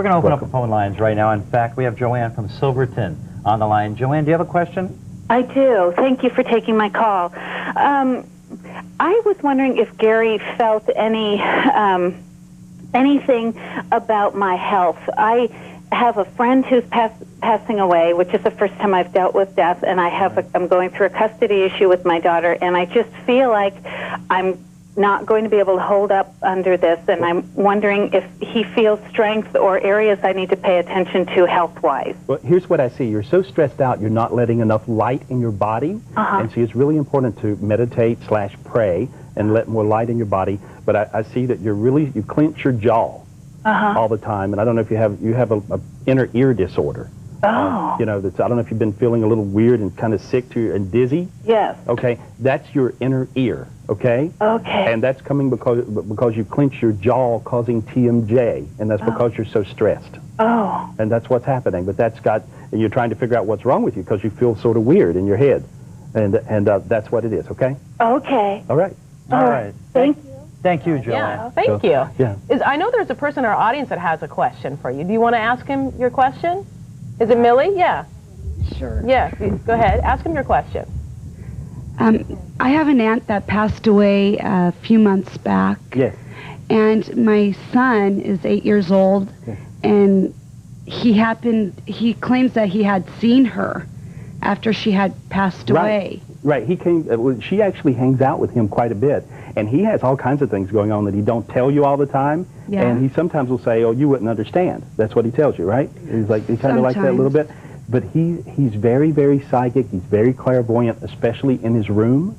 We're going to open up the phone lines right now. In fact, we have Joanne from Silverton on the line. Joanne, do you have a question? I do. Thank you for taking my call. I was wondering if Gary felt anything about my health. I have a friend who's passing away, which is the first time I've dealt with death, and I'm going through a custody issue with my daughter, and I just feel like I'm not going to be able to hold up under this, and I'm wondering if he feels strength or areas I need to pay attention to health-wise. Well, here's what I see. You're so stressed out, you're not letting enough light in your body, and so it's really important to meditate/pray and let more light in your body. But I see that you clench your jaw all the time, and I don't know if you have a inner ear disorder. Oh. You know, I don't know if you've been feeling a little weird and kind of sick and dizzy. Yes. Okay, that's your inner ear. Okay. Okay. And that's coming because you clench your jaw, causing TMJ, and that's because you're so stressed. Oh. And that's what's happening. But and you're trying to figure out what's wrong with you because you feel sort of weird in your head, and that's what it is. Okay. Okay. All right. All right. Thank you. Thank you, Joanne. Yeah, thank you. Yeah. I know there's a person in our audience that has a question for you. Do you want to ask him your question? Is it Millie? Yeah. Sure. Yeah, go ahead. Ask him your question. I have an aunt that passed away a few months back. Yes. And my son is 8 years old, and he claims that he had seen her after she had passed away. Right. He came. She actually hangs out with him quite a bit, and he has all kinds of things going on that he don't tell you all the time. Yeah. And he sometimes will say, "Oh, you wouldn't understand." That's what he tells you, right? He's kind of like that a little bit. But he's very, very psychic. He's very clairvoyant, especially in his room,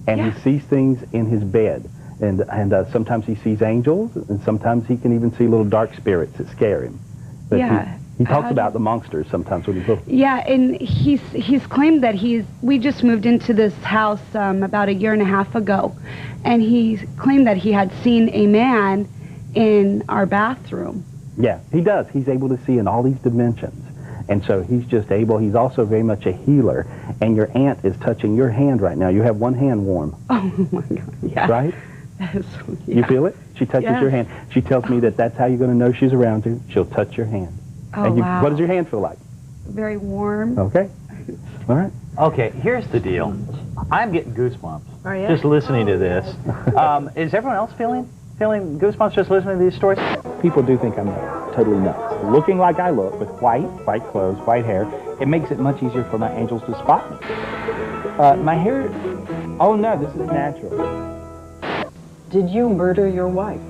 and he sees things in his bed. And sometimes he sees angels, and sometimes he can even see little dark spirits that scare him. But he talks about the monsters sometimes when he's little. Yeah, and he's claimed that we just moved into this house about a year and a half ago, and he claimed that he had seen a man in our bathroom. Yeah, he does. He's able to see in all these dimensions. And so he's also very much a healer. And your aunt is touching your hand right now. You have one hand warm. Oh, my God. Yeah. Right? You feel it? She touches your hand. She tells me that's how you're going to know she's around you. She'll touch your hand. Oh, and wow. What does your hand feel like? Very warm. Okay. All right. Okay, here's the deal. I'm getting goosebumps Are you? just listening to this. Is everyone else feeling goosebumps just listening to these stories? People do think I'm totally nuts. Looking like I look, with white clothes, white hair, it makes it much easier for my angels to spot me. My hair, oh no, this is natural. Did you murder your wife?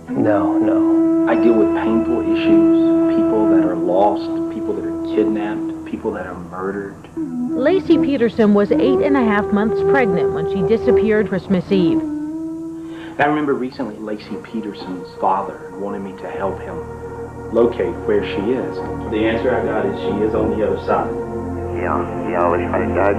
No. I deal with painful issues, people that are lost, people that are kidnapped, people that are murdered. Lacey Peterson was 8.5 months pregnant when she disappeared Christmas Eve. I remember recently Lacey Peterson's father wanted me to help him locate where she is. The answer I got is she is on the other side. Yeah, already found God.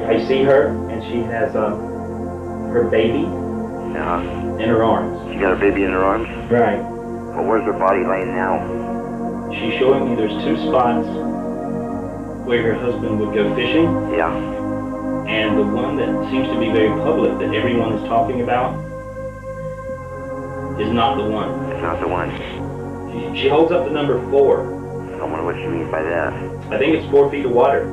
I see her, and she has her baby in her arms. She got her baby in her arms? Right. Well, where's her body laying now? She's showing me there's 2 spots where her husband would go fishing. Yeah. And the one that seems to be very public that everyone is talking about is not the one. It's not the one. She holds up the number 4. I wonder what she means by that. I think it's 4 feet of water.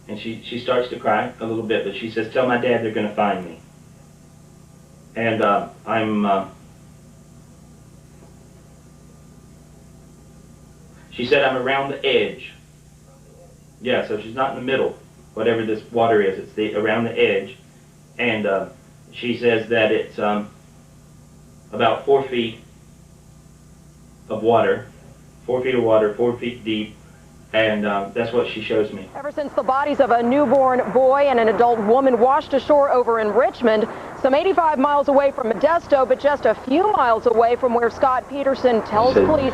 And she starts to cry a little bit, but she says, "Tell my dad they're going to find me." And she said I'm around the edge. Yeah, so she's not in the middle, whatever this water is. It's around the edge. And she says that it's about 4 feet of water. 4 feet of water, 4 feet deep. And that's what she shows me. Ever since the bodies of a newborn boy and an adult woman washed ashore over in Richmond, some 85 miles away from Modesto, but just a few miles away from where Scott Peterson tells police...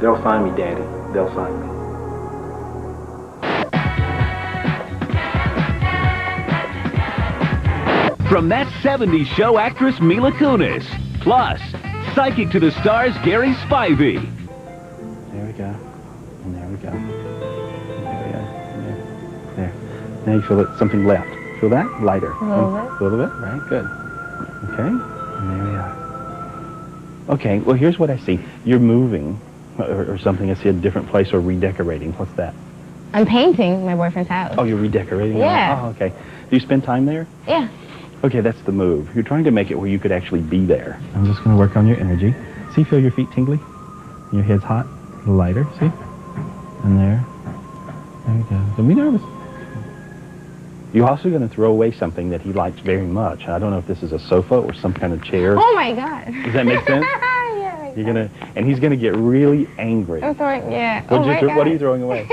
They'll find me, Daddy. They'll find me. From that 70s show actress Mila Kunis, plus psychic to the stars Gary Spivey. There we go. And there we go. There. Now you feel that something left. Feel that? Lighter. A little bit. A little bit? Right, good. Okay, and there we are. Okay, well here's what I see. You're moving or something? I see a different place or redecorating. What's that? I'm painting my boyfriend's house. Oh, you're redecorating? Yeah. Oh, okay. Do you spend time there? Yeah. Okay, that's the move. You're trying to make it where you could actually be there. I'm just going to work on your energy. See, feel your feet tingly? Your head's hot? A little lighter, see? And there. There you go. Don't be nervous. You're also going to throw away something that he likes very much. I don't know if this is a sofa or some kind of chair. Oh my God. Does that make sense? Yeah. You're gonna, and he's gonna get really angry. I'm throwing, yeah. What are you throwing away?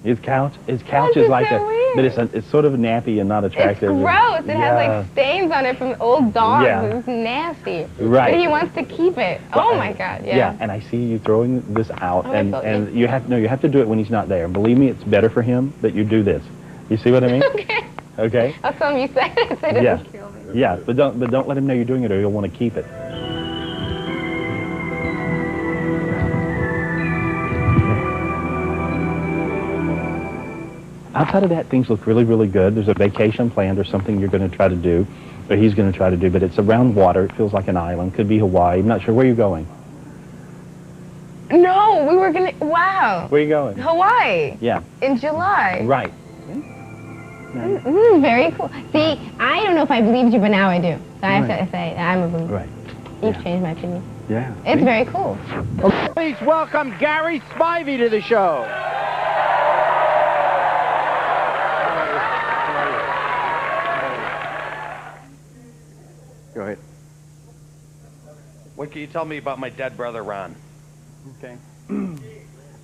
His couch. His couch is like a, but it's sort of nappy and not attractive. It's gross. It has like stains on it from old dogs. Yeah. It's nasty. Right. But he wants to keep it. Oh my God. Yeah. Yeah, and I see you throwing this out, Oh, and you have to do it when he's not there. Believe me, it's better for him that you do this. You see what I mean? Okay. Okay. I'll tell him you said it so it doesn't kill me. Yeah, but don't let him know you're doing it, or you'll want to keep it. Outside of that, things look really, really good. There's a vacation planned or something you're going to try to do, or he's going to try to do, but it's around water. It feels like an island. Could be Hawaii. I'm not sure. Where are you going? No, we were going to, wow. Where are you going? Hawaii. Yeah. In July. Right. This is very cool. See, I don't know if I believed you, but now I do. So I have to say, I'm a believer. Right. You've changed my opinion. Yeah. It's very cool. Please welcome Gary Spivey to the show. Go ahead. What can you tell me about my dead brother, Ron? Okay.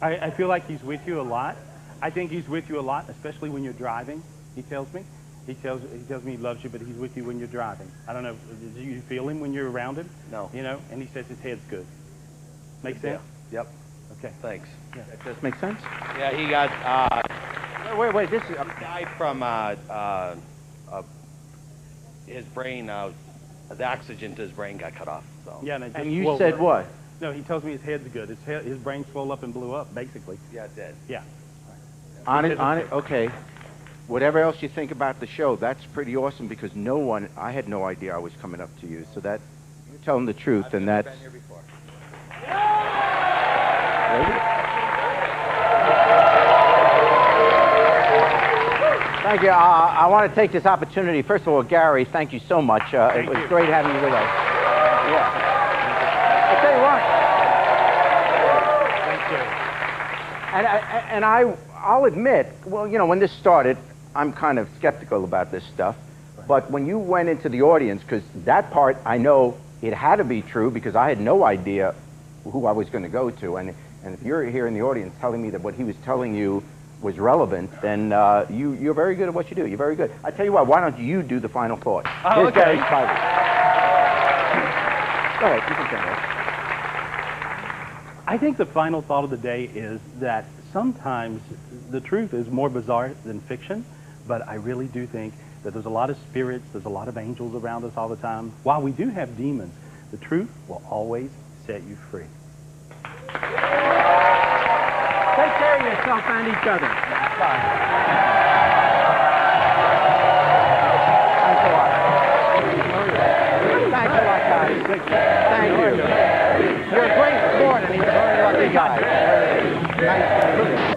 I feel like he's with you a lot. I think he's with you a lot, especially when you're driving, he tells me. He tells me he loves you, but he's with you when you're driving. I don't know, do you feel him when you're around him? No. You know, and he says his head's good. Make sense? Yep. Okay. Thanks. Yeah, that does make sense? Yeah, he got, Wait, this is, died from, his brain, the oxygen to his brain got cut off, so. Yeah, and, and you said what? No, he tells me his head's good. His brain swelled up and blew up, basically. Yeah, it did. Yeah. On it, okay. Whatever else you think about the show, that's pretty awesome because I had no idea I was coming up to you. So that, you're telling the truth, and that's... I've been here before. Thank you. I want to take this opportunity. First of all, Gary, thank you so much. It was great having you with us. Yeah. I'll tell you what. Thank you. And I'll admit, well, you know, when this started, I'm kind of skeptical about this stuff. But when you went into the audience, because that part, I know it had to be true because I had no idea who I was going to go to. And if you're here in the audience telling me that what he was telling you was relevant, then you're very good at what you do. You're very good. I tell you what, why don't you do the final thought? Oh, Here's okay. Gary Spivey. Go ahead, you can finish. I think the final thought of the day is that sometimes the truth is more bizarre than fiction, but I really do think that there's a lot of spirits, there's a lot of angels around us all the time. While we do have demons, the truth will always set you free. Take care of yourself and each other. Bye.